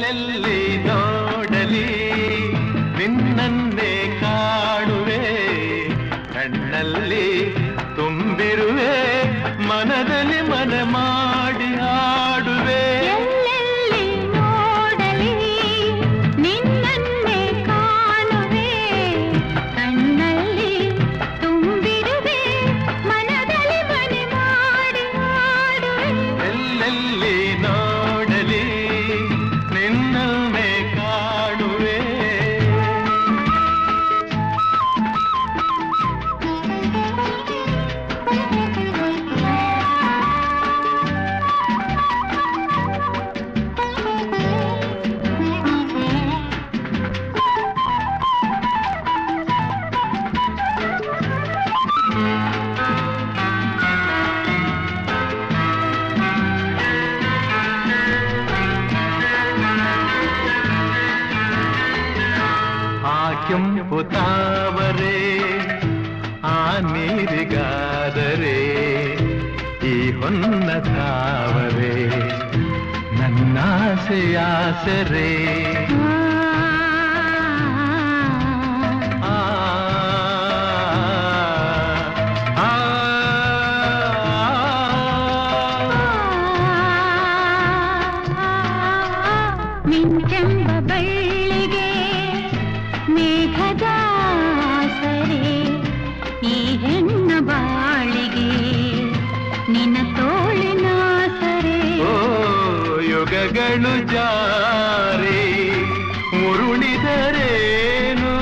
ಎಲ್ಲೆಲ್ಲಿ ನೋಡಲಿ ನಿನ್ನನ್ನೇ ಕಾಣುವೆ, ಕಣ್ಣಲ್ಲಿ ತುಂಬಿರುವೆ, ಮನದಲ್ಲಿ ಮನ ಮಾಡಿ ಆಡುವೆ. ಎಲ್ಲೆಲ್ಲಿ ನೋಡಲಿ ನಿನ್ನನ್ನೇ ಕಾಣುವೆ, ಕಣ್ಣಲ್ಲಿ ತುಂಬಿರುವೆ, ಮನದಲ್ಲಿ ಮನ ಮಾಡಿ ಆಡುವೆ. ಎಲ್ಲೆಲ್ಲಿ ನೋಡಲಿ ನಿನ್ನನ್ನೇ ಕಾಣುವೆ. ಕೆಂಪು ತಾವರೆ ಆ ನೀರಿಗಾದರೆ ಈ ಹೊನ್ನ ತಾವರೆ ನನ್ನಾಸೆಯಾಸರೆ. ಮಿಂಚೆಂಬ ಬಳ್ಳಿಗೆ ಮೇಘದ ಸರೆ, ಈ ಹೆಣ್ಣ ಬಾಳಿಗೆ ನಿನ್ನ ತೋಳಿನ ಸರೆ. ಓ ಯುಗಗಳು ಜಾರಿ ಮುರುಳಿದರೇನು,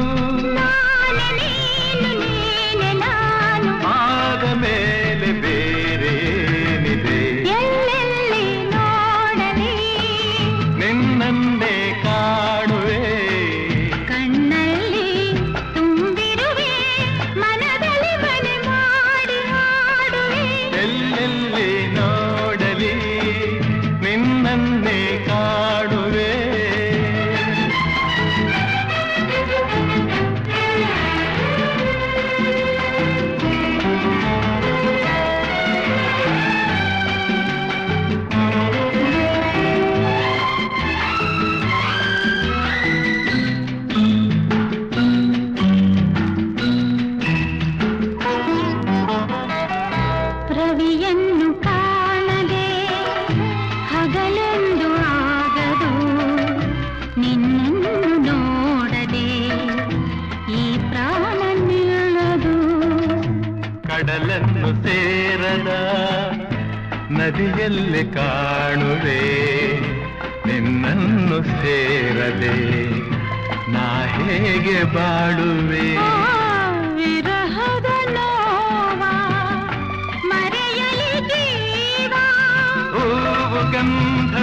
ನಾನು ನೀನು ನೀನೆ ನಾನು, ಆದ ಮೇಲೆ ಬೇರೇನಿದೆ. ಎಲ್ಲೆಲ್ಲಿ ನೋಡಲಿ ನಿನ್ನನ್ನೇ ಕಾಣುವೆ, ಕಣ್ಣಲ್ಲಿ ತುಂಬಿರುವೆ, ಮನದಲ್ಲಿ ಮನ ಮಾಡಿ ಆಡುವೆ. ಎಲ್ಲೆಲ್ಲಿ ನೋಡಲಿ ನಿನ್ನನ್ನೇ ಕಾಣುವೆ. ರವಿಯನ್ನು ಕಾಣದೆ ಹಗಲೆಂದು ಆಗದು, ನಿನ್ನನ್ನು ನೋಡದೆ ಈ ಪ್ರಾಣ ನಿಲ್ಲದು. ಕಡಲನ್ನು ಸೇರದ ನದಿಯಲ್ಲಿ ಕಾಣುವೆ, ನಿನ್ನನ್ನು ಸೇರದೆ ನಾ ಹೇಗೆ ಬಾಳುವೆ. ಆ ವಿರಹದ ನೋವ ಮರೆಯಲಿ ಜೀವ, ಹೂವು ಗಂಧ